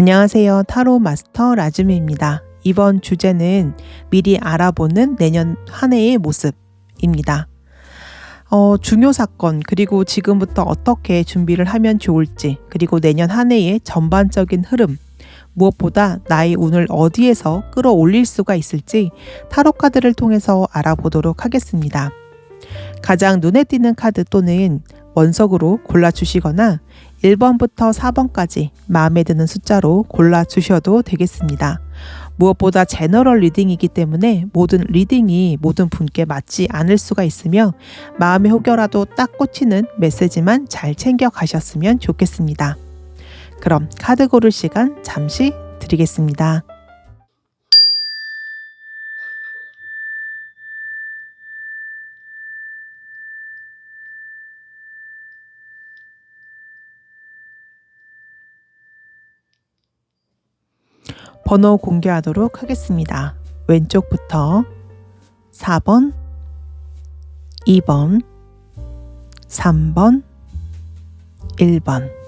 안녕하세요. 타로 마스터 라즈미입니다. 이번 주제는 미리 알아보는 내년 한 해의 모습입니다. 중요 사건, 그리고 지금부터 어떻게 준비를 하면 좋을지, 그리고 내년 한 해의 전반적인 흐름, 무엇보다 나의 운을 어디에서 끌어올릴 수가 있을지 타로 카드를 통해서 알아보도록 하겠습니다. 가장 눈에 띄는 카드 또는 원석으로 골라주시거나 1번부터 4번까지 마음에 드는 숫자로 골라주셔도 되겠습니다. 무엇보다 제너럴 리딩이기 때문에 모든 리딩이 모든 분께 맞지 않을 수가 있으며 마음에 혹여라도 딱 꽂히는 메시지만 잘 챙겨 가셨으면 좋겠습니다. 그럼 카드 고를 시간 잠시 드리겠습니다. 번호 공개하도록 하겠습니다. 왼쪽부터 4번, 2번, 3번, 1번.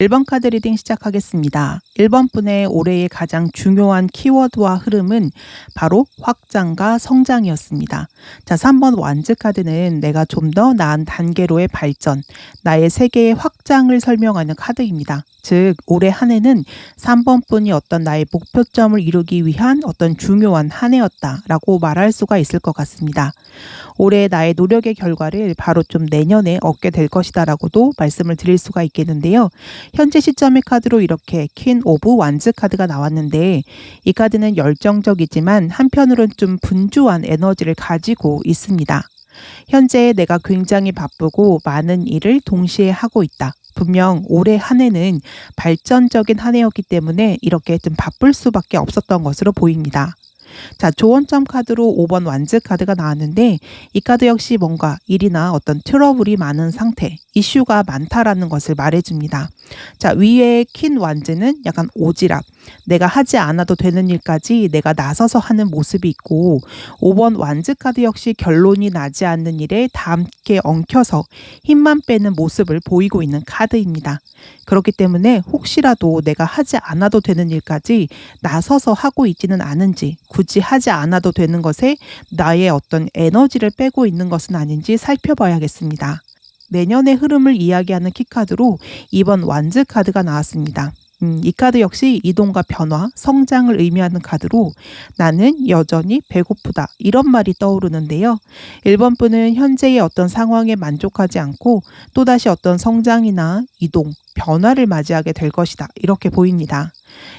1번 카드 리딩 시작하겠습니다. 1번 분의 올해의 가장 중요한 키워드와 흐름은 바로 확장과 성장이었습니다. 자, 3번 완즈 카드는 내가 좀 더 나은 단계로의 발전, 나의 세계의 확장을 설명하는 카드입니다. 즉, 올해 한 해는 3번 분이 어떤 나의 목표점을 이루기 위한 어떤 중요한 한 해였다라고 말할 수가 있을 것 같습니다. 올해 나의 노력의 결과를 바로 좀 내년에 얻게 될 것이다라고도 말씀을 드릴 수가 있겠는데요. 현재 시점의 카드로 이렇게 퀸 오브 완즈 카드가 나왔는데 이 카드는 열정적이지만 한편으로는 좀 분주한 에너지를 가지고 있습니다. 현재 내가 굉장히 바쁘고 많은 일을 동시에 하고 있다. 분명 올해 한 해는 발전적인 한 해였기 때문에 이렇게 좀 바쁠 수밖에 없었던 것으로 보입니다. 자, 조언점 카드로 5번 완즈 카드가 나왔는데 이 카드 역시 뭔가 일이나 어떤 트러블이 많은 상태, 이슈가 많다라는 것을 말해줍니다. 자, 위에 퀸 완즈는 약간 오지랖, 내가 하지 않아도 되는 일까지 내가 나서서 하는 모습이 있고 5번 완즈 카드 역시 결론이 나지 않는 일에 다 함께 엉켜서 힘만 빼는 모습을 보이고 있는 카드입니다. 그렇기 때문에 혹시라도 내가 하지 않아도 되는 일까지 나서서 하고 있지는 않은지, 굳이 하지 않아도 되는 것에 나의 어떤 에너지를 빼고 있는 것은 아닌지 살펴봐야겠습니다. 내년의 흐름을 이야기하는 키카드로 2번 완즈 카드가 나왔습니다. 이 카드 역시 이동과 변화, 성장을 의미하는 카드로 나는 여전히 배고프다 이런 말이 떠오르는데요. 1번 분은 현재의 어떤 상황에 만족하지 않고 또다시 어떤 성장이나 이동, 변화를 맞이하게 될 것이다 이렇게 보입니다.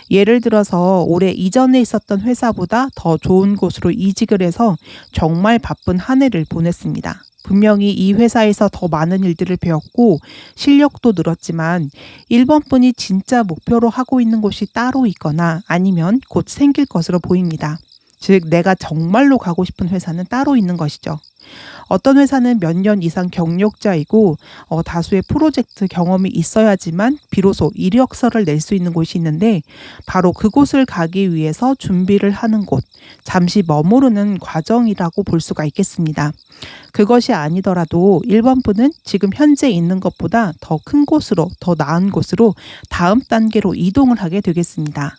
예를 들어서 올해 이전에 있었던 회사보다 더 좋은 곳으로 이직을 해서 정말 바쁜 한 해를 보냈습니다. 분명히 이 회사에서 더 많은 일들을 배웠고 실력도 늘었지만 1번 분이 진짜 목표로 하고 있는 곳이 따로 있거나 아니면 곧 생길 것으로 보입니다. 즉 내가 정말로 가고 싶은 회사는 따로 있는 것이죠. 어떤 회사는 몇 년 이상 경력자이고 다수의 프로젝트 경험이 있어야지만 비로소 이력서를 낼 수 있는 곳이 있는데 바로 그곳을 가기 위해서 준비를 하는 곳, 잠시 머무르는 과정이라고 볼 수가 있겠습니다. 그것이 아니더라도 1번 분은 지금 현재 있는 것보다 더 큰 곳으로, 더 나은 곳으로 다음 단계로 이동을 하게 되겠습니다.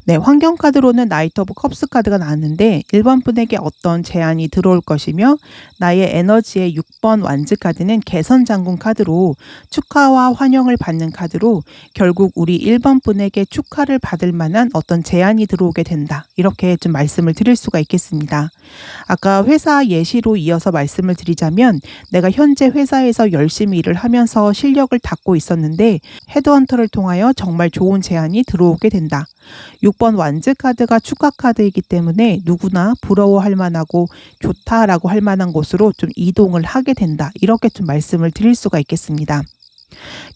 네, 환경 카드로는 나이트 오브 컵스 카드가 나왔는데 1번 분에게 어떤 제안이 들어올 것이며 나의 에너지의 6번 완즈 카드는 개선 장군 카드로 축하와 환영을 받는 카드로 결국 우리 1번 분에게 축하를 받을 만한 어떤 제안이 들어오게 된다. 이렇게 좀 말씀을 드릴 수가 있겠습니다. 아까 회사 예시로 이어서 말씀을 드리자면 내가 현재 회사에서 열심히 일을 하면서 실력을 닦고 있었는데 헤드헌터를 통하여 정말 좋은 제안이 들어오게 된다. 6번 완즈 카드가 축하 카드이기 때문에 누구나 부러워할 만하고 좋다라고 할 만한 곳으로 좀 이동을 하게 된다. 이렇게 좀 말씀을 드릴 수가 있겠습니다.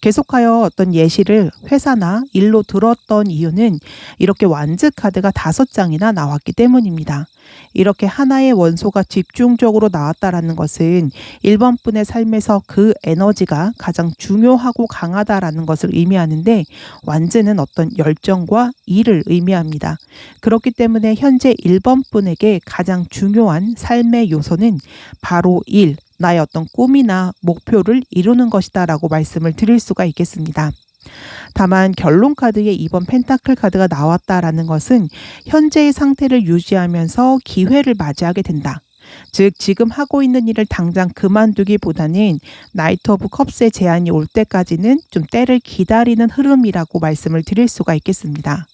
계속하여 어떤 예시를 회사나 일로 들었던 이유는 이렇게 완즈 카드가 5장이나 나왔기 때문입니다. 이렇게 하나의 원소가 집중적으로 나왔다라는 것은 1번 분의 삶에서 그 에너지가 가장 중요하고 강하다라는 것을 의미하는데 완즈는 어떤 열정과 일을 의미합니다. 그렇기 때문에 현재 1번 분에게 가장 중요한 삶의 요소는 바로 일, 나의 어떤 꿈이나 목표를 이루는 것이다 라고 말씀을 드릴 수가 있겠습니다. 다만 결론 카드에 이번 펜타클 카드가 나왔다라는 것은 현재의 상태를 유지하면서 기회를 맞이하게 된다. 즉 지금 하고 있는 일을 당장 그만두기보다는 나이트 오브 컵스의 제안이 올 때까지는 좀 때를 기다리는 흐름이라고 말씀을 드릴 수가 있겠습니다.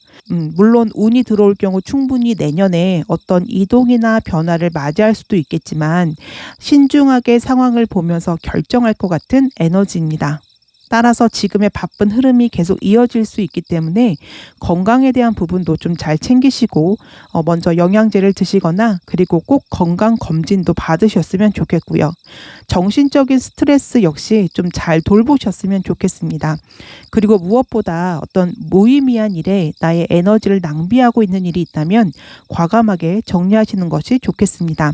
물론 운이 들어올 경우 충분히 내년에 어떤 이동이나 변화를 맞이할 수도 있겠지만 신중하게 상황을 보면서 결정할 것 같은 에너지입니다. 따라서 지금의 바쁜 흐름이 계속 이어질 수 있기 때문에 건강에 대한 부분도 좀 잘 챙기시고 먼저 영양제를 드시거나 그리고 꼭 건강 검진도 받으셨으면 좋겠고요. 정신적인 스트레스 역시 좀 잘 돌보셨으면 좋겠습니다. 그리고 무엇보다 어떤 무의미한 일에 나의 에너지를 낭비하고 있는 일이 있다면 과감하게 정리하시는 것이 좋겠습니다.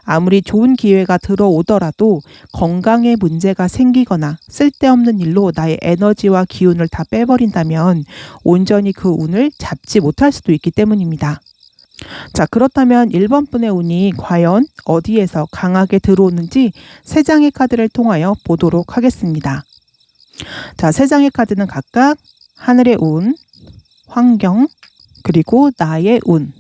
아무리 좋은 기회가 들어오더라도 건강에 문제가 생기거나 쓸데없는 일로 나의 에너지와 기운을 다 빼버린다면 온전히 그 운을 잡지 못할 수도 있기 때문입니다. 자, 그렇다면 1번 분의 운이 과연 어디에서 강하게 들어오는지 3장의 카드를 통하여 보도록 하겠습니다. 자, 3장의 카드는 각각 하늘의 운, 환경, 그리고 나의 운.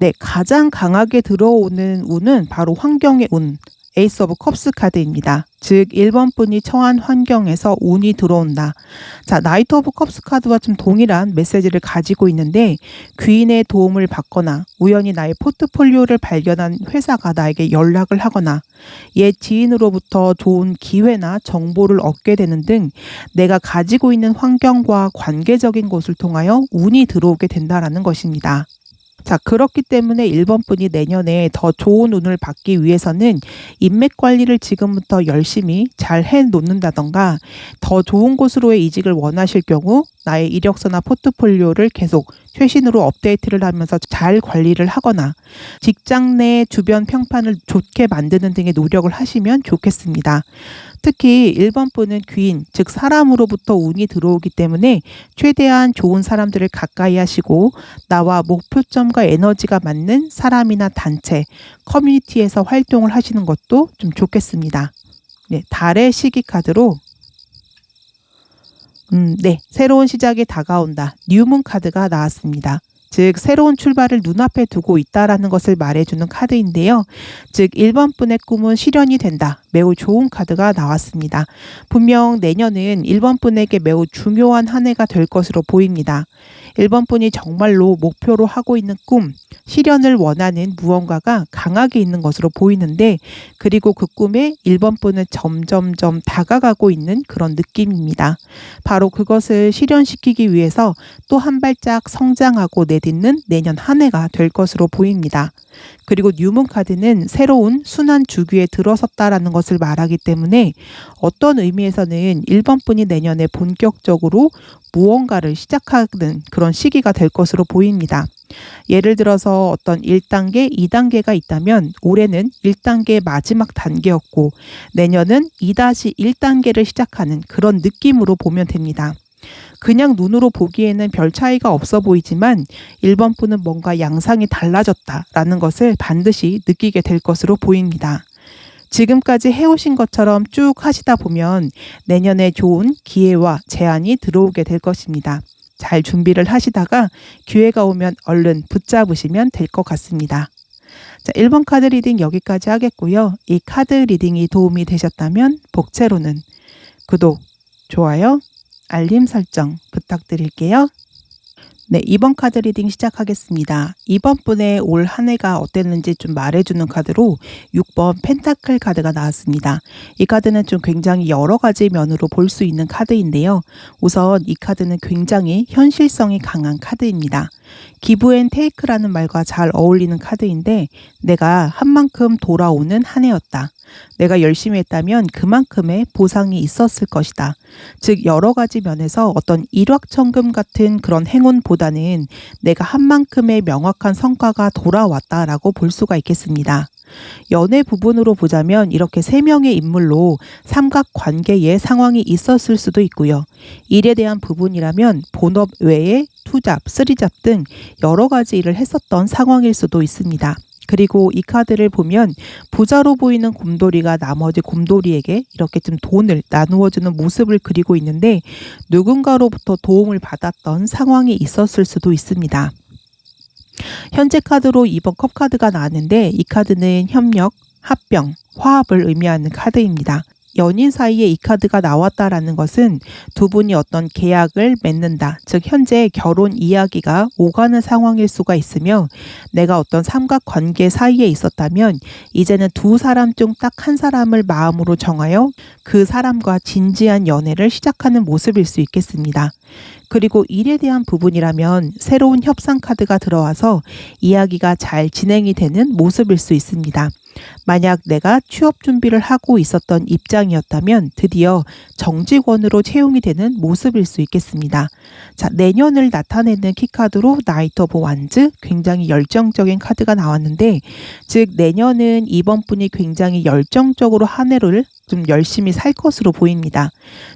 네, 가장 강하게 들어오는 운은 바로 환경의 운, 에이스 오브 컵스 카드입니다. 즉 1번 분이 처한 환경에서 운이 들어온다. 자, 나이트 오브 컵스 카드와 좀 동일한 메시지를 가지고 있는데 귀인의 도움을 받거나 우연히 나의 포트폴리오를 발견한 회사가 나에게 연락을 하거나 옛 지인으로부터 좋은 기회나 정보를 얻게 되는 등 내가 가지고 있는 환경과 관계적인 것을 통하여 운이 들어오게 된다라는 것입니다. 자, 그렇기 때문에 1번 분이 내년에 더 좋은 운을 받기 위해서는 인맥 관리를 지금부터 열심히 잘 해놓는다던가 더 좋은 곳으로의 이직을 원하실 경우 나의 이력서나 포트폴리오를 계속 최신으로 업데이트를 하면서 잘 관리를 하거나 직장 내 주변 평판을 좋게 만드는 등의 노력을 하시면 좋겠습니다. 특히 1번 분은 귀인, 즉 사람으로부터 운이 들어오기 때문에 최대한 좋은 사람들을 가까이 하시고 나와 목표점과 에너지가 맞는 사람이나 단체, 커뮤니티에서 활동을 하시는 것도 좀 좋겠습니다. 네, 달의 시기 카드로 네, 새로운 시작이 다가온다. 뉴문 카드가 나왔습니다. 즉 새로운 출발을 눈앞에 두고 있다라는 것을 말해주는 카드인데요. 즉 1번 분의 꿈은 실현이 된다. 매우 좋은 카드가 나왔습니다. 분명 내년은 1번 분에게 매우 중요한 한 해가 될 것으로 보입니다. 1번 분이 정말로 목표로 하고 있는 꿈, 실현을 원하는 무언가가 강하게 있는 것으로 보이는데 그리고 그 꿈에 1번 분은 점점점 다가가고 있는 그런 느낌입니다. 바로 그것을 실현시키기 위해서 또 한 발짝 성장하고 내딛는 내년 한 해가 될 것으로 보입니다. 그리고 뉴문 카드는 새로운 순환 주기에 들어섰다라는 것을 말하기 때문에 어떤 의미에서는 1번 분이 내년에 본격적으로 무언가를 시작하는 그런 시기가 될 것으로 보입니다. 예를 들어서 어떤 1단계, 2단계가 있다면 올해는 1단계의 마지막 단계였고 내년은 2-1단계를 시작하는 그런 느낌으로 보면 됩니다. 그냥 눈으로 보기에는 별 차이가 없어 보이지만 1번 분은 뭔가 양상이 달라졌다라는 것을 반드시 느끼게 될 것으로 보입니다. 지금까지 해오신 것처럼 쭉 하시다 보면 내년에 좋은 기회와 제안이 들어오게 될 것입니다. 잘 준비를 하시다가 기회가 오면 얼른 붙잡으시면 될 것 같습니다. 자, 1번 카드 리딩 여기까지 하겠고요. 이 카드 리딩이 도움이 되셨다면 복채로는 구독, 좋아요, 알림 설정 부탁드릴게요. 네, 2번 카드 리딩 시작하겠습니다. 2번 분의 올 한 해가 어땠는지 좀 말해주는 카드로 6번 펜타클 카드가 나왔습니다. 이 카드는 좀 굉장히 여러 가지 면으로 볼 수 있는 카드인데요. 우선 이 카드는 굉장히 현실성이 강한 카드입니다. 기브 앤 테이크라는 말과 잘 어울리는 카드인데 내가 한 만큼 돌아오는 한 해였다. 내가 열심히 했다면 그만큼의 보상이 있었을 것이다. 즉 여러 가지 면에서 어떤 일확천금 같은 그런 행운보다는 내가 한 만큼의 명확한 성과가 돌아왔다라고 볼 수가 있겠습니다. 연애 부분으로 보자면 이렇게 3명의 인물로 삼각관계의 상황이 있었을 수도 있고요. 일에 대한 부분이라면 본업 외에 투잡, 쓰리잡 등 여러 가지 일을 했었던 상황일 수도 있습니다. 그리고 이 카드를 보면 부자로 보이는 곰돌이가 나머지 곰돌이에게 이렇게 좀 돈을 나누어주는 모습을 그리고 있는데 누군가로부터 도움을 받았던 상황이 있었을 수도 있습니다. 현재 카드로 2번 컵 카드가 나왔는데 이 카드는 협력, 합병, 화합을 의미하는 카드입니다. 연인 사이에 이 카드가 나왔다라는 것은 두 분이 어떤 계약을 맺는다. 즉 현재 결혼 이야기가 오가는 상황일 수가 있으며 내가 어떤 삼각관계 사이에 있었다면 이제는 두 사람 중 딱 한 사람을 마음으로 정하여 그 사람과 진지한 연애를 시작하는 모습일 수 있겠습니다. 그리고 일에 대한 부분이라면 새로운 협상 카드가 들어와서 이야기가 잘 진행이 되는 모습일 수 있습니다. 만약 내가 취업 준비를 하고 있었던 입장이었다면 드디어 정직원으로 채용이 되는 모습일 수 있겠습니다. 자, 내년을 나타내는 키카드로 나이트 오브 완즈, 굉장히 열정적인 카드가 나왔는데 즉 내년은 이번 분이 굉장히 열정적으로 한 해를 좀 열심히 살 것으로 보입니다.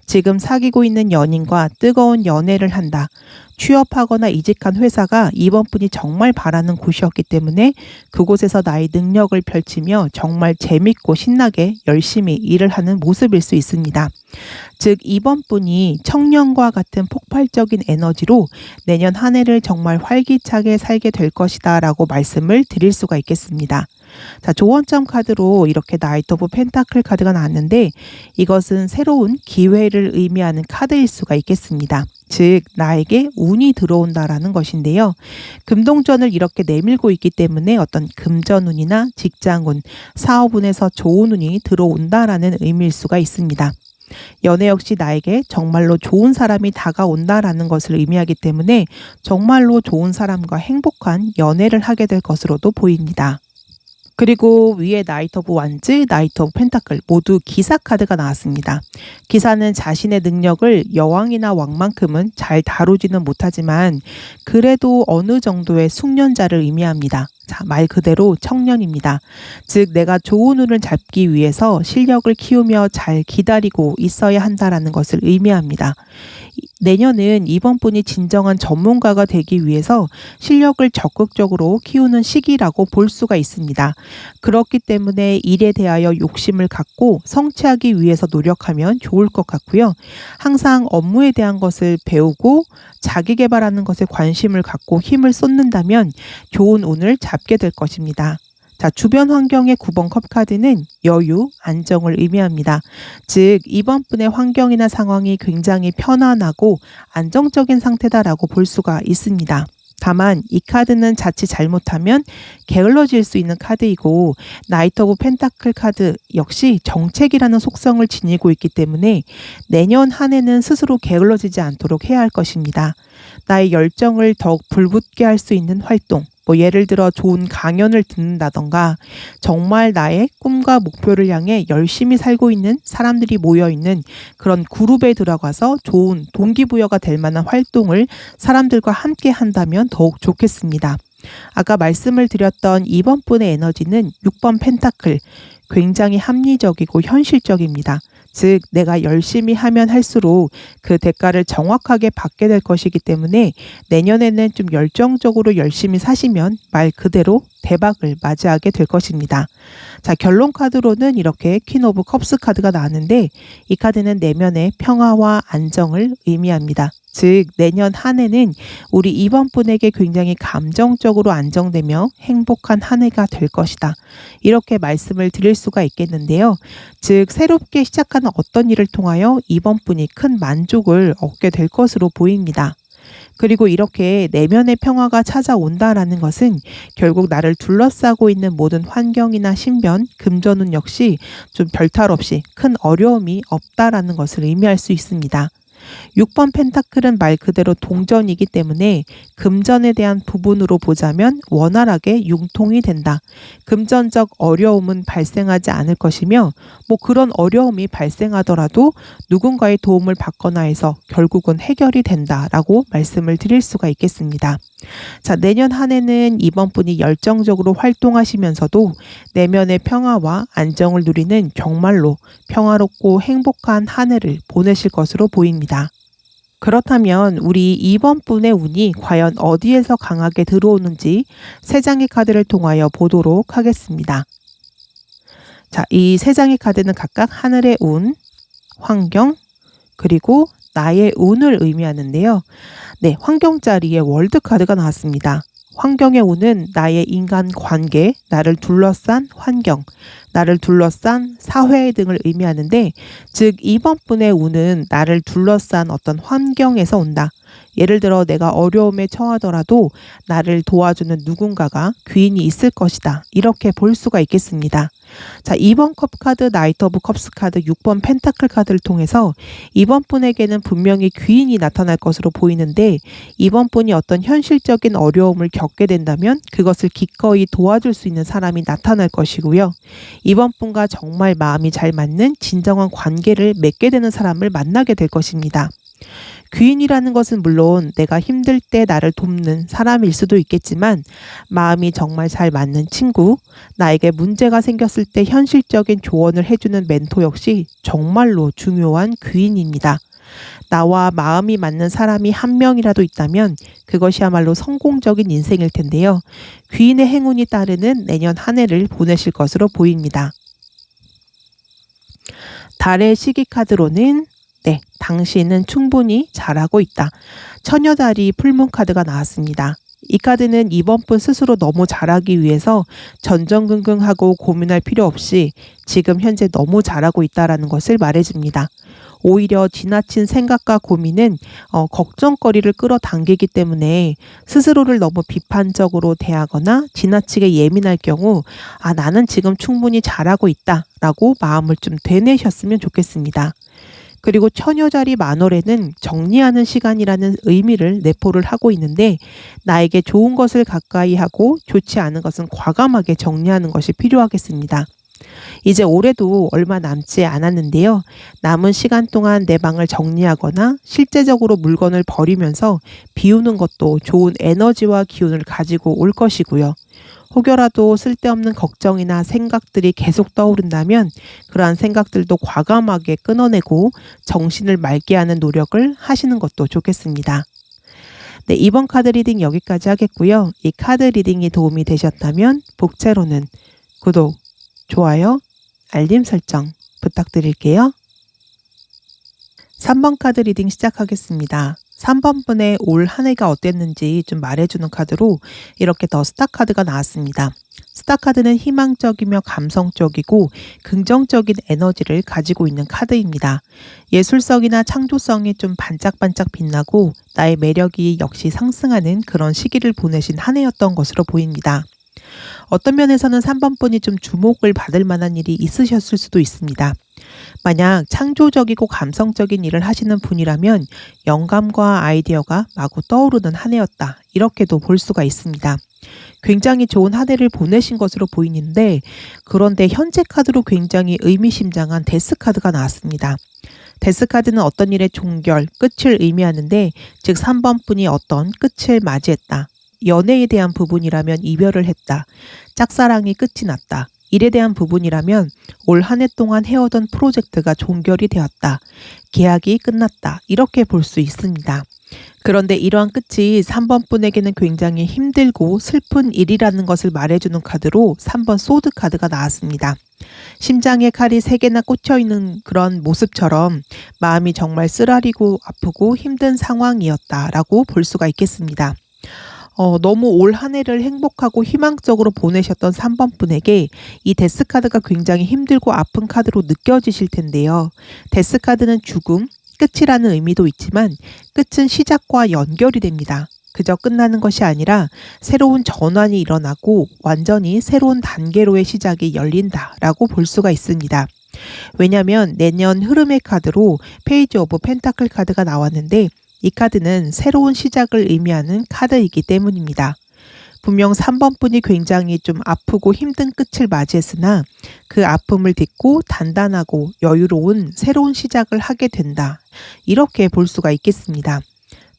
지금 사귀고 있는 연인과 뜨거운 연애를 한다. 취업하거나 이직한 회사가 이번 분이 정말 바라는 곳이었기 때문에 그곳에서 나의 능력을 펼치며 정말 재밌고 신나게 열심히 일을 하는 모습일 수 있습니다. 즉 이번 분이 청년과 같은 폭발적인 에너지로 내년 한 해를 정말 활기차게 살게 될 것이다 라고 말씀을 드릴 수가 있겠습니다. 자, 조언점 카드로 이렇게 나이트 오브 펜타클 카드가 나왔는데 이것은 새로운 기회를 의미하는 카드일 수가 있겠습니다. 즉 나에게 운이 들어온다라는 것인데요. 금동전을 이렇게 내밀고 있기 때문에 어떤 금전운이나 직장운, 사업운에서 좋은 운이 들어온다라는 의미일 수가 있습니다. 연애 역시 나에게 정말로 좋은 사람이 다가온다라는 것을 의미하기 때문에 정말로 좋은 사람과 행복한 연애를 하게 될 것으로도 보입니다. 그리고 위에 나이트 오브 완즈, 나이트 오브 펜타클 모두 기사 카드가 나왔습니다. 기사는 자신의 능력을 여왕이나 왕만큼은 잘 다루지는 못하지만 그래도 어느 정도의 숙련자를 의미합니다. 자, 말 그대로 청년입니다. 즉 내가 좋은 운을 잡기 위해서 실력을 키우며 잘 기다리고 있어야 한다라는 것을 의미합니다. 내년은 이번 분이 진정한 전문가가 되기 위해서 실력을 적극적으로 키우는 시기라고 볼 수가 있습니다. 그렇기 때문에 일에 대하여 욕심을 갖고 성취하기 위해서 노력하면 좋을 것 같고요. 항상 업무에 대한 것을 배우고 자기 개발하는 것에 관심을 갖고 힘을 쏟는다면 좋은 운을 잡게 될 것입니다. 자, 주변 환경의 9번 컵 카드는 여유, 안정을 의미합니다. 즉 이번 분의 환경이나 상황이 굉장히 편안하고 안정적인 상태다라고 볼 수가 있습니다. 다만 이 카드는 자칫 잘못하면 게을러질 수 있는 카드이고 나이트 오브 펜타클 카드 역시 정책이라는 속성을 지니고 있기 때문에 내년 한 해는 스스로 게을러지지 않도록 해야 할 것입니다. 나의 열정을 더욱 불붙게 할 수 있는 활동, 예를 들어 좋은 강연을 듣는다던가 정말 나의 꿈과 목표를 향해 열심히 살고 있는 사람들이 모여있는 그런 그룹에 들어가서 좋은 동기부여가 될 만한 활동을 사람들과 함께 한다면 더욱 좋겠습니다. 아까 말씀을 드렸던 2번 분의 에너지는 6번 펜타클, 굉장히 합리적이고 현실적입니다. 즉 내가 열심히 하면 할수록 그 대가를 정확하게 받게 될 것이기 때문에 내년에는 좀 열정적으로 열심히 사시면 말 그대로 대박을 맞이하게 될 것입니다. 자, 결론 카드로는 이렇게 퀸 오브 컵스 카드가 나왔는데 이 카드는 내면의 평화와 안정을 의미합니다. 즉 내년 한 해는 우리 이번 분에게 굉장히 감정적으로 안정되며 행복한 한 해가 될 것이다. 이렇게 말씀을 드릴 수가 있겠는데요. 즉 새롭게 시작하는 어떤 일을 통하여 이번 분이 큰 만족을 얻게 될 것으로 보입니다. 그리고 이렇게 내면의 평화가 찾아온다라는 것은 결국 나를 둘러싸고 있는 모든 환경이나 신변, 금전운 역시 좀 별탈 없이 큰 어려움이 없다라는 것을 의미할 수 있습니다. 6번 펜타클은 말 그대로 동전이기 때문에 금전에 대한 부분으로 보자면 원활하게 융통이 된다. 금전적 어려움은 발생하지 않을 것이며 그런 어려움이 발생하더라도 누군가의 도움을 받거나 해서 결국은 해결이 된다라고 말씀을 드릴 수가 있겠습니다. 자, 내년 한 해는 이번 분이 열정적으로 활동하시면서도 내면의 평화와 안정을 누리는 정말로 평화롭고 행복한 한 해를 보내실 것으로 보입니다. 그렇다면 우리 이번 분의 운이 과연 어디에서 강하게 들어오는지 세 장의 카드를 통하여 보도록 하겠습니다. 자, 이 세 장의 카드는 각각 하늘의 운, 환경, 그리고 나의 운을 의미하는데요. 네, 환경 자리에 월드 카드가 나왔습니다. 환경의 운은 나의 인간 관계, 나를 둘러싼 환경, 나를 둘러싼 사회 등을 의미하는데, 즉 이번 분의 운은 나를 둘러싼 어떤 환경에서 온다. 예를 들어 내가 어려움에 처하더라도 나를 도와주는 누군가가 귀인이 있을 것이다. 이렇게 볼 수가 있겠습니다. 자, 2번 컵 카드, 나이트 오브 컵스 카드, 6번 펜타클 카드를 통해서 이번 분에게는 분명히 귀인이 나타날 것으로 보이는데, 이번 분이 어떤 현실적인 어려움을 겪게 된다면 그것을 기꺼이 도와줄 수 있는 사람이 나타날 것이고요. 이번 분과 정말 마음이 잘 맞는 진정한 관계를 맺게 되는 사람을 만나게 될 것입니다. 귀인이라는 것은 물론 내가 힘들 때 나를 돕는 사람일 수도 있겠지만, 마음이 정말 잘 맞는 친구, 나에게 문제가 생겼을 때 현실적인 조언을 해주는 멘토 역시 정말로 중요한 귀인입니다. 나와 마음이 맞는 사람이 한 명이라도 있다면 그것이야말로 성공적인 인생일 텐데요. 귀인의 행운이 따르는 내년 한 해를 보내실 것으로 보입니다. 달의 시기 카드로는 네, 당신은 충분히 잘하고 있다. 처녀다리 풀문 카드가 나왔습니다. 이 카드는 이번 분 스스로 너무 잘하기 위해서 전전긍긍하고 고민할 필요 없이 지금 현재 너무 잘하고 있다는 것을 말해줍니다. 오히려 지나친 생각과 고민은 걱정거리를 끌어당기기 때문에 스스로를 너무 비판적으로 대하거나 지나치게 예민할 경우 나는 지금 충분히 잘하고 있다라고 마음을 좀 되뇌셨으면 좋겠습니다. 그리고 처녀자리 만월에는 정리하는 시간이라는 의미를 내포를 하고 있는데, 나에게 좋은 것을 가까이 하고 좋지 않은 것은 과감하게 정리하는 것이 필요하겠습니다. 이제 올해도 얼마 남지 않았는데요. 남은 시간 동안 내 방을 정리하거나 실제적으로 물건을 버리면서 비우는 것도 좋은 에너지와 기운을 가지고 올 것이고요. 혹여라도 쓸데없는 걱정이나 생각들이 계속 떠오른다면 그러한 생각들도 과감하게 끊어내고 정신을 맑게 하는 노력을 하시는 것도 좋겠습니다. 네, 이번 카드 리딩 여기까지 하겠고요. 이 카드 리딩이 도움이 되셨다면 복채로는 구독, 좋아요, 알림 설정 부탁드릴게요. 3번 카드 리딩 시작하겠습니다. 3번 분의 올 한 해가 어땠는지 좀 말해주는 카드로 이렇게 더 스타 카드가 나왔습니다. 스타 카드는 희망적이며 감성적이고 긍정적인 에너지를 가지고 있는 카드입니다. 예술성이나 창조성이 좀 반짝반짝 빛나고 나의 매력이 역시 상승하는 그런 시기를 보내신 한 해였던 것으로 보입니다. 어떤 면에서는 3번 분이 좀 주목을 받을 만한 일이 있으셨을 수도 있습니다. 만약 창조적이고 감성적인 일을 하시는 분이라면 영감과 아이디어가 마구 떠오르는 한 해였다. 이렇게도 볼 수가 있습니다. 굉장히 좋은 한 해를 보내신 것으로 보이는데, 그런데 현재 카드로 굉장히 의미심장한 데스 카드가 나왔습니다. 데스 카드는 어떤 일의 종결, 끝을 의미하는데, 즉 3번 분이 어떤 끝을 맞이했다. 연애에 대한 부분이라면 이별을 했다. 짝사랑이 끝이 났다. 일에 대한 부분이라면 올 한 해 동안 해오던 프로젝트가 종결이 되었다. 계약이 끝났다. 이렇게 볼 수 있습니다. 그런데 이러한 끝이 3번 분에게는 굉장히 힘들고 슬픈 일이라는 것을 말해주는 카드로 3번 소드 카드가 나왔습니다. 심장에 칼이 3개나 꽂혀있는 그런 모습처럼 마음이 정말 쓰라리고 아프고 힘든 상황이었다라고 볼 수가 있겠습니다. 너무 올 한 해를 행복하고 희망적으로 보내셨던 3번 분에게 이 데스 카드가 굉장히 힘들고 아픈 카드로 느껴지실 텐데요. 데스 카드는 죽음, 끝이라는 의미도 있지만 끝은 시작과 연결이 됩니다. 그저 끝나는 것이 아니라 새로운 전환이 일어나고 완전히 새로운 단계로의 시작이 열린다라고 볼 수가 있습니다. 왜냐하면 내년 흐름의 카드로 페이지 오브 펜타클 카드가 나왔는데, 이 카드는 새로운 시작을 의미하는 카드이기 때문입니다. 분명 3번 분이 굉장히 좀 아프고 힘든 끝을 맞이했으나 그 아픔을 딛고 단단하고 여유로운 새로운 시작을 하게 된다. 이렇게 볼 수가 있겠습니다.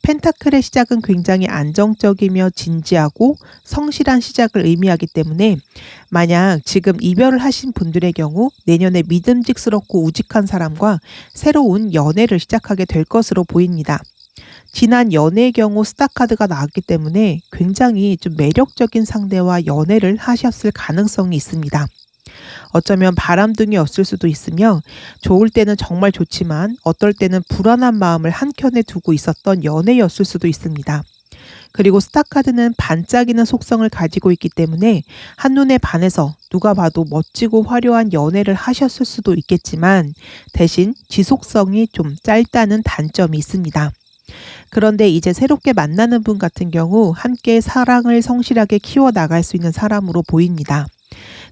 펜타클의 시작은 굉장히 안정적이며 진지하고 성실한 시작을 의미하기 때문에 만약 지금 이별을 하신 분들의 경우 내년에 믿음직스럽고 우직한 사람과 새로운 연애를 시작하게 될 것으로 보입니다. 지난 연애의 경우 스타카드가 나왔기 때문에 굉장히 좀 매력적인 상대와 연애를 하셨을 가능성이 있습니다. 어쩌면 바람둥이였을 수도 있으며 좋을 때는 정말 좋지만 어떨 때는 불안한 마음을 한켠에 두고 있었던 연애였을 수도 있습니다. 그리고 스타카드는 반짝이는 속성을 가지고 있기 때문에 한눈에 반해서 누가 봐도 멋지고 화려한 연애를 하셨을 수도 있겠지만 대신 지속성이 좀 짧다는 단점이 있습니다. 그런데 이제 새롭게 만나는 분 같은 경우 함께 사랑을 성실하게 키워나갈 수 있는 사람으로 보입니다.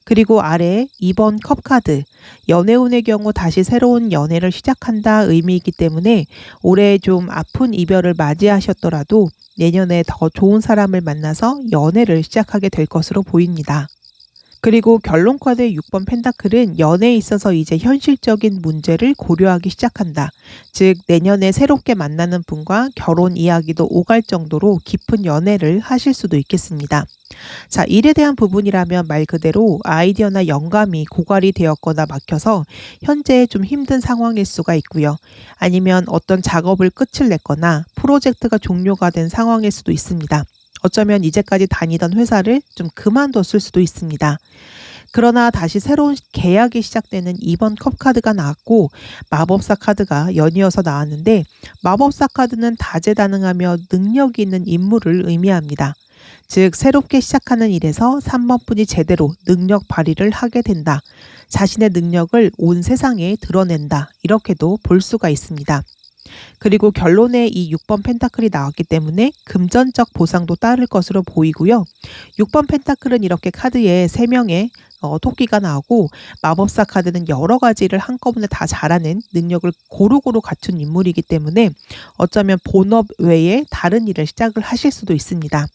그리고 아래 2번 컵카드, 연애운의 경우 다시 새로운 연애를 시작한다 의미이기 때문에 올해 좀 아픈 이별을 맞이하셨더라도 내년에 더 좋은 사람을 만나서 연애를 시작하게 될 것으로 보입니다. 그리고 결론 카드의 6번 펜타클은 연애에 있어서 이제 현실적인 문제를 고려하기 시작한다. 즉 내년에 새롭게 만나는 분과 결혼 이야기도 오갈 정도로 깊은 연애를 하실 수도 있겠습니다. 자, 일에 대한 부분이라면 말 그대로 아이디어나 영감이 고갈이 되었거나 막혀서 현재 좀 힘든 상황일 수가 있고요. 아니면 어떤 작업을 끝을 냈거나 프로젝트가 종료가 된 상황일 수도 있습니다. 어쩌면 이제까지 다니던 회사를 좀 그만뒀을 수도 있습니다. 그러나 다시 새로운 계약이 시작되는 2번 컵 카드가 나왔고 마법사 카드가 연이어서 나왔는데 마법사 카드는 다재다능하며 능력이 있는 인물을 의미합니다. 즉 새롭게 시작하는 일에서 3번 분이 제대로 능력 발휘를 하게 된다. 자신의 능력을 온 세상에 드러낸다. 이렇게도 볼 수가 있습니다. 그리고 결론에 이 6번 펜타클이 나왔기 때문에 금전적 보상도 따를 것으로 보이고요. 6번 펜타클은 이렇게 카드에 3명의 토끼가 나오고 마법사 카드는 여러 가지를 한꺼번에 다 잘하는 능력을 고루고루 갖춘 인물이기 때문에 어쩌면 본업 외에 다른 일을 시작을 하실 수도 있습니다.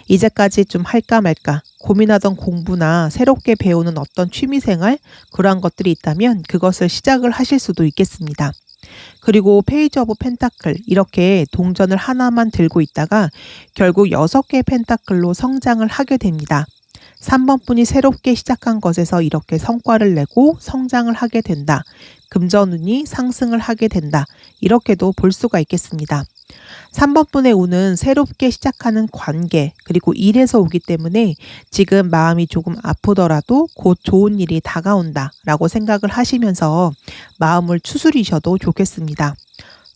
이제까지 좀 할까 말까 고민하던 공부나 새롭게 배우는 어떤 취미생활 그러한 것들이 있다면 그것을 시작을 하실 수도 있겠습니다. 그리고 페이지 오브 펜타클 이렇게 동전을 하나만 들고 있다가 결국 6개의 펜타클로 성장을 하게 됩니다. 3번 분이 새롭게 시작한 것에서 이렇게 성과를 내고 성장을 하게 된다. 금전운이 상승을 하게 된다. 이렇게도 볼 수가 있겠습니다. 3번 분의 운은 새롭게 시작하는 관계 그리고 일에서 오기 때문에 지금 마음이 조금 아프더라도 곧 좋은 일이 다가온다 라고 생각을 하시면서 마음을 추스리셔도 좋겠습니다.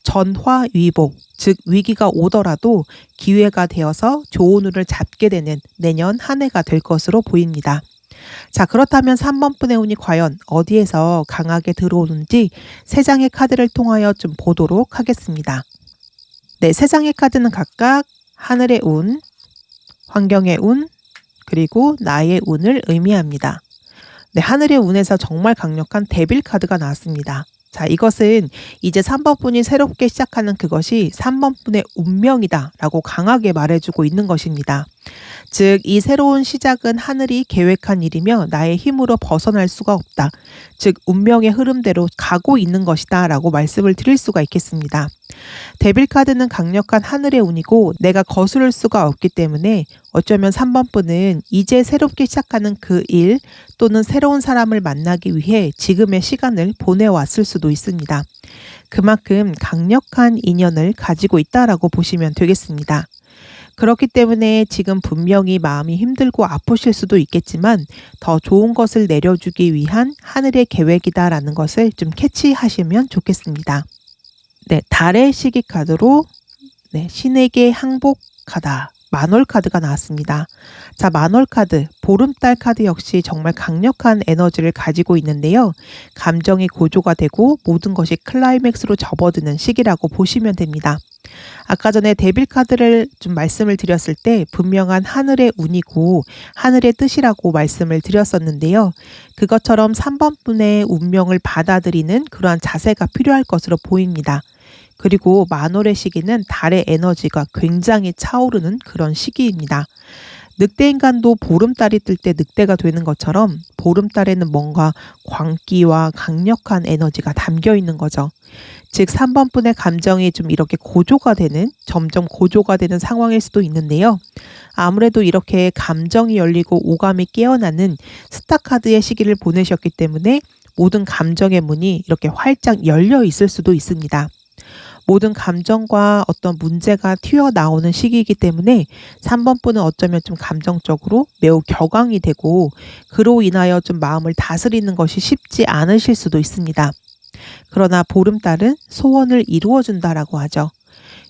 전화위복, 즉 위기가 오더라도 기회가 되어서 좋은 운을 잡게 되는 내년 한 해가 될 것으로 보입니다. 자, 그렇다면 3번 분의 운이 과연 어디에서 강하게 들어오는지 3장의 카드를 통하여 좀 보도록 하겠습니다. 네, 3장의 카드는 각각 하늘의 운, 환경의 운, 그리고 나의 운을 의미합니다. 네, 하늘의 운에서 정말 강력한 데빌 카드가 나왔습니다. 자, 이것은 이제 3번 분이 새롭게 시작하는 그것이 3번 분의 운명이다 라고 강하게 말해주고 있는 것입니다. 즉, 이 새로운 시작은 하늘이 계획한 일이며 나의 힘으로 벗어날 수가 없다. 즉, 운명의 흐름대로 가고 있는 것이다 라고 말씀을 드릴 수가 있겠습니다. 데빌 카드는 강력한 하늘의 운이고 내가 거스를 수가 없기 때문에 어쩌면 3번 분은 이제 새롭게 시작하는 그 일 또는 새로운 사람을 만나기 위해 지금의 시간을 보내왔을 수도 있습니다. 그만큼 강력한 인연을 가지고 있다라고 보시면 되겠습니다. 그렇기 때문에 지금 분명히 마음이 힘들고 아프실 수도 있겠지만 더 좋은 것을 내려주기 위한 하늘의 계획이다라는 것을 좀 캐치하시면 좋겠습니다. 네, 달의 시기 카드로 신에게 항복하다. 만월 카드가 나왔습니다. 자, 만월 카드, 보름달 카드 역시 정말 강력한 에너지를 가지고 있는데요. 감정이 고조가 되고 모든 것이 클라이맥스로 접어드는 시기라고 보시면 됩니다. 아까 전에 데빌 카드를 좀 말씀을 드렸을 때 분명한 하늘의 운이고 하늘의 뜻이라고 말씀을 드렸었는데요. 그것처럼 3번 분의 운명을 받아들이는 그러한 자세가 필요할 것으로 보입니다. 그리고 만월의 시기는 달의 에너지가 굉장히 차오르는 그런 시기입니다. 늑대인간도 보름달이 뜰 때 늑대가 되는 것처럼 보름달에는 뭔가 광기와 강력한 에너지가 담겨 있는 거죠. 즉 3번 분의 감정이 좀 이렇게 고조가 되는 점점 고조가 되는 상황일 수도 있는데요. 아무래도 이렇게 감정이 열리고 오감이 깨어나는 스타카드의 시기를 보내셨기 때문에 모든 감정의 문이 이렇게 활짝 열려 있을 수도 있습니다. 모든 감정과 어떤 문제가 튀어나오는 시기이기 때문에 3번 분은 어쩌면 좀 감정적으로 매우 격앙이 되고 그로 인하여 좀 마음을 다스리는 것이 쉽지 않으실 수도 있습니다. 그러나 보름달은 소원을 이루어준다라고 하죠.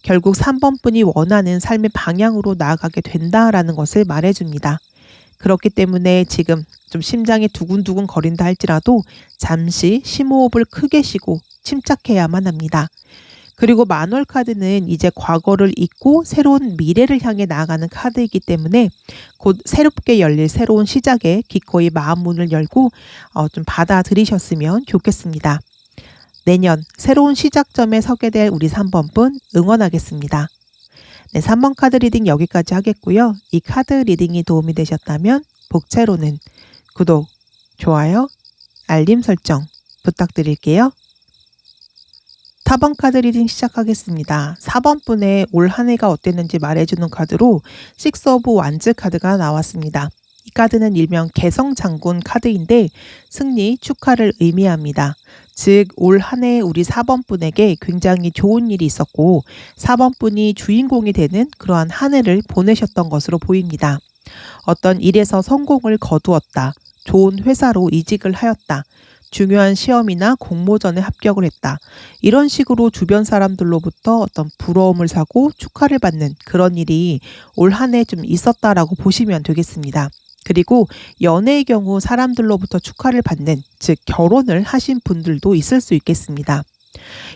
결국 3번 분이 원하는 삶의 방향으로 나아가게 된다라는 것을 말해줍니다. 그렇기 때문에 지금 좀 심장이 두근두근 거린다 할지라도 잠시 심호흡을 크게 쉬고 침착해야만 합니다. 그리고 만월 카드는 이제 과거를 잊고 새로운 미래를 향해 나아가는 카드이기 때문에 곧 새롭게 열릴 새로운 시작에 기꺼이 마음 문을 열고 좀 받아들이셨으면 좋겠습니다. 내년 새로운 시작점에 서게 될 우리 3번 분 응원하겠습니다. 네, 3번 카드 리딩 여기까지 하겠고요. 이 카드 리딩이 도움이 되셨다면 복채로는 구독, 좋아요, 알림 설정 부탁드릴게요. 4번 카드 리딩 시작하겠습니다. 4번 분의 올 한 해가 어땠는지 말해주는 카드로 식스 오브 완즈 카드가 나왔습니다. 이 카드는 일명 개성장군 카드인데 승리, 축하를 의미합니다. 즉 올 한 해 우리 4번 분에게 굉장히 좋은 일이 있었고 4번 분이 주인공이 되는 그러한 한 해를 보내셨던 것으로 보입니다. 어떤 일에서 성공을 거두었다. 좋은 회사로 이직을 하였다. 중요한 시험이나 공모전에 합격을 했다. 이런 식으로 주변 사람들로부터 어떤 부러움을 사고 축하를 받는 그런 일이 올 한 해 좀 있었다라고 보시면 되겠습니다. 그리고 연애의 경우 사람들로부터 축하를 받는, 즉 결혼을 하신 분들도 있을 수 있겠습니다.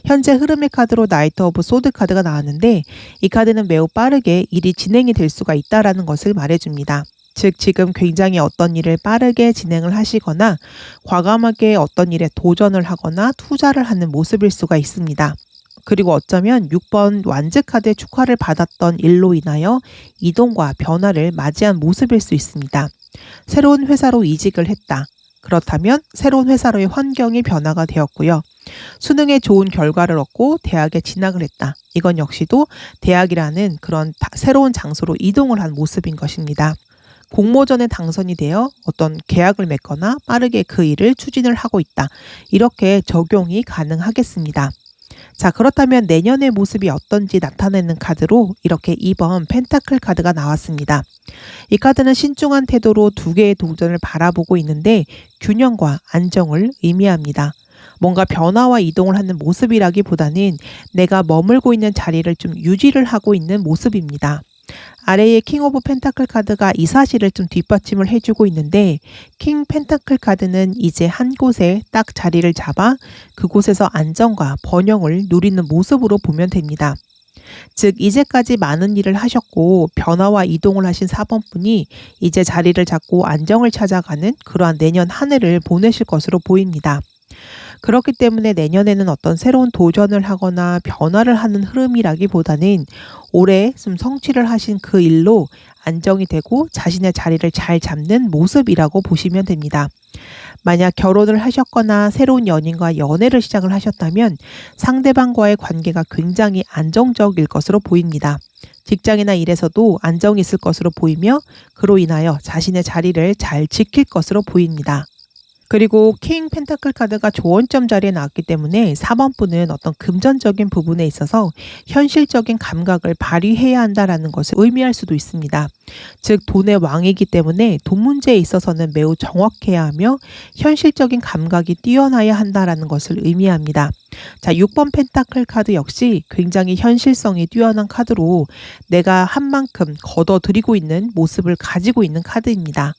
현재 흐름의 카드로 나이트 오브 소드 카드가 나왔는데 이 카드는 매우 빠르게 일이 진행이 될 수가 있다라는 것을 말해줍니다. 즉 지금 굉장히 어떤 일을 빠르게 진행을 하시거나 과감하게 어떤 일에 도전을 하거나 투자를 하는 모습일 수가 있습니다. 그리고 어쩌면 6번 완즈 카드의 축하를 받았던 일로 인하여 이동과 변화를 맞이한 모습일 수 있습니다. 새로운 회사로 이직을 했다. 그렇다면 새로운 회사로의 환경이 변화가 되었고요. 수능에 좋은 결과를 얻고 대학에 진학을 했다. 이건 역시도 대학이라는 그런 새로운 장소로 이동을 한 모습인 것입니다. 공모전에 당선이 되어 어떤 계약을 맺거나 빠르게 그 일을 추진을 하고 있다. 이렇게 적용이 가능하겠습니다. 자, 그렇다면 내년의 모습이 어떤지 나타내는 카드로 이렇게 2번 펜타클 카드가 나왔습니다. 이 카드는 신중한 태도로 두 개의 동전을 바라보고 있는데 균형과 안정을 의미합니다. 뭔가 변화와 이동을 하는 모습이라기보다는 내가 머물고 있는 자리를 좀 유지를 하고 있는 모습입니다. 아래의 킹 오브 펜타클 카드가 이 사실을 좀 뒷받침을 해주고 있는데 킹 펜타클 카드는 이제 한 곳에 딱 자리를 잡아 그곳에서 안정과 번영을 누리는 모습으로 보면 됩니다. 즉 이제까지 많은 일을 하셨고 변화와 이동을 하신 4번 분이 이제 자리를 잡고 안정을 찾아가는 그러한 내년 한 해를 보내실 것으로 보입니다. 그렇기 때문에 내년에는 어떤 새로운 도전을 하거나 변화를 하는 흐름이라기보다는 올해 좀 성취를 하신 그 일로 안정이 되고 자신의 자리를 잘 잡는 모습이라고 보시면 됩니다. 만약 결혼을 하셨거나 새로운 연인과 연애를 시작을 하셨다면 상대방과의 관계가 굉장히 안정적일 것으로 보입니다. 직장이나 일에서도 안정이 있을 것으로 보이며 그로 인하여 자신의 자리를 잘 지킬 것으로 보입니다. 그리고 킹 펜타클 카드가 조언점 자리에 나왔기 때문에 4번 분은 어떤 금전적인 부분에 있어서 현실적인 감각을 발휘해야 한다는 것을 의미할 수도 있습니다. 즉 돈의 왕이기 때문에 돈 문제에 있어서는 매우 정확해야 하며 현실적인 감각이 뛰어나야 한다는 것을 의미합니다. 자, 6번 펜타클 카드 역시 굉장히 현실성이 뛰어난 카드로 내가 한 만큼 걷어들이고 있는 모습을 가지고 있는 카드입니다.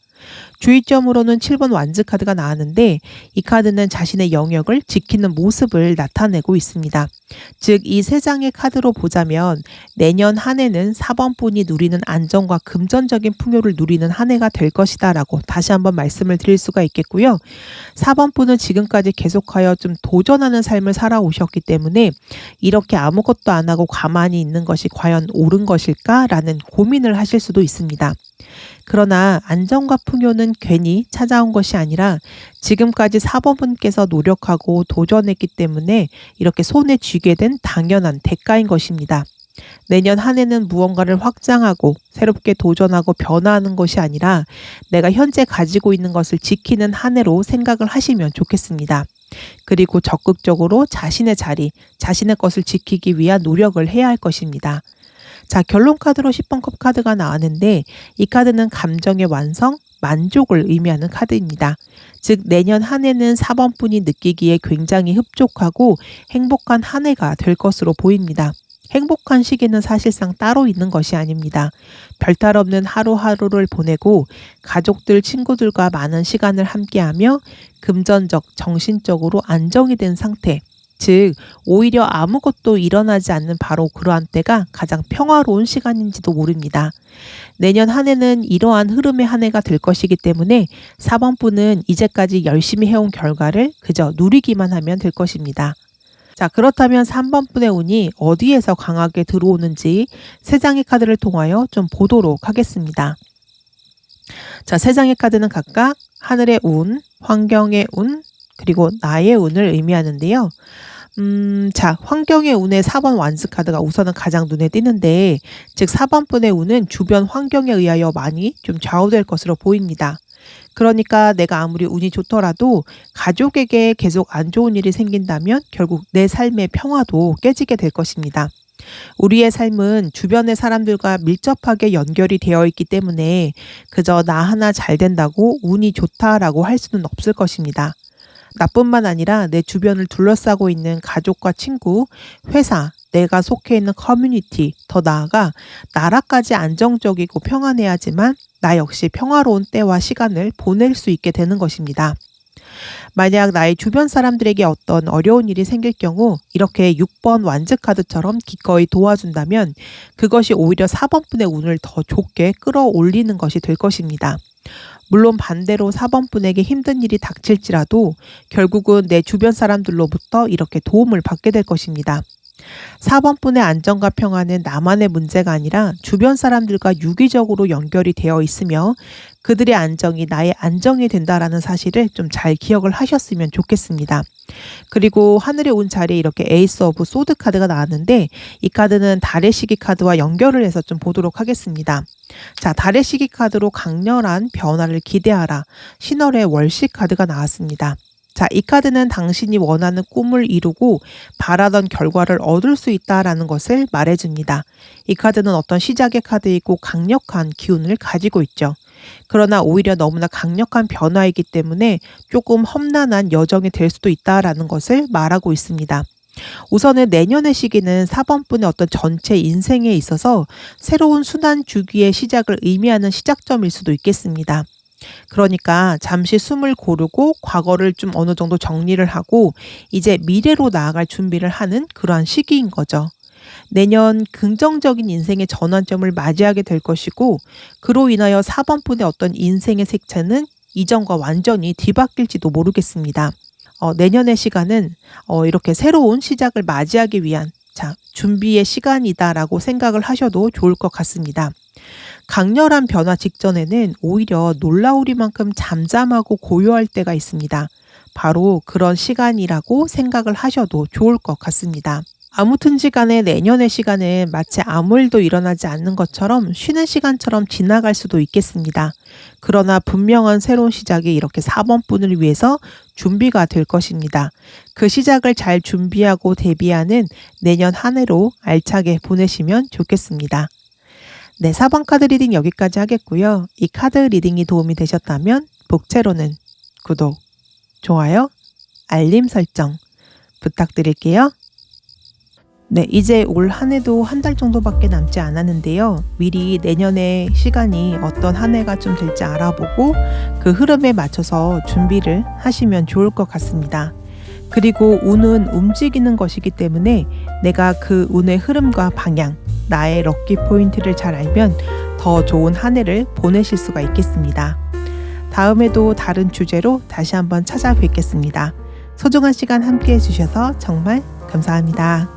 주의점으로는 7번 완즈 카드가 나왔는데 이 카드는 자신의 영역을 지키는 모습을 나타내고 있습니다. 즉 이 세 장의 카드로 보자면 내년 한 해는 4번 분이 누리는 안정과 금전적인 풍요를 누리는 한 해가 될 것이다 라고 다시 한번 말씀을 드릴 수가 있겠고요. 4번 분은 지금까지 계속하여 좀 도전하는 삶을 살아오셨기 때문에 이렇게 아무것도 안 하고 가만히 있는 것이 과연 옳은 것일까 라는 고민을 하실 수도 있습니다. 그러나 안정과 풍요는 괜히 찾아온 것이 아니라 지금까지 4번 분께서 노력하고 도전했기 때문에 이렇게 손에 쥐게 된 당연한 대가인 것입니다. 내년 한 해는 무언가를 확장하고 새롭게 도전하고 변화하는 것이 아니라 내가 현재 가지고 있는 것을 지키는 한 해로 생각을 하시면 좋겠습니다. 그리고 적극적으로 자신의 자리, 자신의 것을 지키기 위한 노력을 해야 할 것입니다. 자, 결론 카드로 10번 컵 카드가 나왔는데 이 카드는 감정의 완성, 만족을 의미하는 카드입니다. 즉 내년 한 해는 4번 분이 느끼기에 굉장히 흡족하고 행복한 한 해가 될 것으로 보입니다. 행복한 시기는 사실상 따로 있는 것이 아닙니다. 별탈 없는 하루하루를 보내고 가족들, 친구들과 많은 시간을 함께하며 금전적, 정신적으로 안정이 된 상태, 즉 오히려 아무것도 일어나지 않는 바로 그러한 때가 가장 평화로운 시간인지도 모릅니다. 내년 한 해는 이러한 흐름의 한 해가 될 것이기 때문에 4번 분은 이제까지 열심히 해온 결과를 그저 누리기만 하면 될 것입니다. 자, 그렇다면 3번 분의 운이 어디에서 강하게 들어오는지 세 장의 카드를 통하여 좀 보도록 하겠습니다. 자, 세 장의 카드는 각각 하늘의 운, 환경의 운, 그리고 나의 운을 의미하는데요. 자, 환경의 운의 4번 완스 카드가 우선은 가장 눈에 띄는데, 즉 4번 분의 운은 주변 환경에 의하여 많이 좀 좌우될 것으로 보입니다. 그러니까 내가 아무리 운이 좋더라도 가족에게 계속 안 좋은 일이 생긴다면 결국 내 삶의 평화도 깨지게 될 것입니다. 우리의 삶은 주변의 사람들과 밀접하게 연결이 되어 있기 때문에 그저 나 하나 잘 된다고 운이 좋다라고 할 수는 없을 것입니다. 나뿐만 아니라 내 주변을 둘러싸고 있는 가족과 친구, 회사, 내가 속해 있는 커뮤니티, 더 나아가 나라까지 안정적이고 평안해야지만 나 역시 평화로운 때와 시간을 보낼 수 있게 되는 것입니다. 만약 나의 주변 사람들에게 어떤 어려운 일이 생길 경우 이렇게 6번 완즈 카드처럼 기꺼이 도와준다면 그것이 오히려 4번 분의 운을 더 좋게 끌어올리는 것이 될 것입니다. 물론 반대로 4번 분에게 힘든 일이 닥칠지라도 결국은 내 주변 사람들로부터 이렇게 도움을 받게 될 것입니다. 4번 분의 안정과 평화는 나만의 문제가 아니라 주변 사람들과 유기적으로 연결이 되어 있으며 그들의 안정이 나의 안정이 된다라는 사실을 좀 잘 기억을 하셨으면 좋겠습니다. 그리고 하늘의 운 자리에 이렇게 에이스 오브 소드 카드가 나왔는데 이 카드는 달의 시기 카드와 연결을 해서 좀 보도록 하겠습니다. 자, 달의 시기 카드로 강렬한 변화를 기대하라. 신월의 월시 카드가 나왔습니다. 자, 이 카드는 당신이 원하는 꿈을 이루고 바라던 결과를 얻을 수 있다라는 것을 말해줍니다. 이 카드는 어떤 시작의 카드이고 강력한 기운을 가지고 있죠. 그러나 오히려 너무나 강력한 변화이기 때문에 조금 험난한 여정이 될 수도 있다라는 것을 말하고 있습니다. 우선은 내년의 시기는 4번 분의 어떤 전체 인생에 있어서 새로운 순환 주기의 시작을 의미하는 시작점일 수도 있겠습니다. 그러니까 잠시 숨을 고르고 과거를 좀 어느 정도 정리를 하고 이제 미래로 나아갈 준비를 하는 그러한 시기인 거죠. 내년 긍정적인 인생의 전환점을 맞이하게 될 것이고 그로 인하여 4번 분의 어떤 인생의 색채는 이전과 완전히 뒤바뀔지도 모르겠습니다. 내년의 시간은 이렇게 새로운 시작을 맞이하기 위한 준비의 시간이다라고 생각을 하셔도 좋을 것 같습니다. 강렬한 변화 직전에는 오히려 놀라우리만큼 잠잠하고 고요할 때가 있습니다. 바로 그런 시간이라고 생각을 하셔도 좋을 것 같습니다. 아무튼지 간에 내년의 시간은 마치 아무 일도 일어나지 않는 것처럼 쉬는 시간처럼 지나갈 수도 있겠습니다. 그러나 분명한 새로운 시작이 이렇게 4번 분을 위해서 준비가 될 것입니다. 그 시작을 잘 준비하고 대비하는 내년 한 해로 알차게 보내시면 좋겠습니다. 네, 4번 카드 리딩 여기까지 하겠고요. 이 카드 리딩이 도움이 되셨다면 복채로는 구독, 좋아요, 알림 설정 부탁드릴게요. 네, 이제 올 한 해도 한 달 정도밖에 남지 않았는데요. 미리 내년의 시간이 어떤 한 해가 좀 될지 알아보고 그 흐름에 맞춰서 준비를 하시면 좋을 것 같습니다. 그리고 운은 움직이는 것이기 때문에 내가 그 운의 흐름과 방향, 나의 럭키 포인트를 잘 알면 더 좋은 한 해를 보내실 수가 있겠습니다. 다음에도 다른 주제로 다시 한번 찾아뵙겠습니다. 소중한 시간 함께 해주셔서 정말 감사합니다.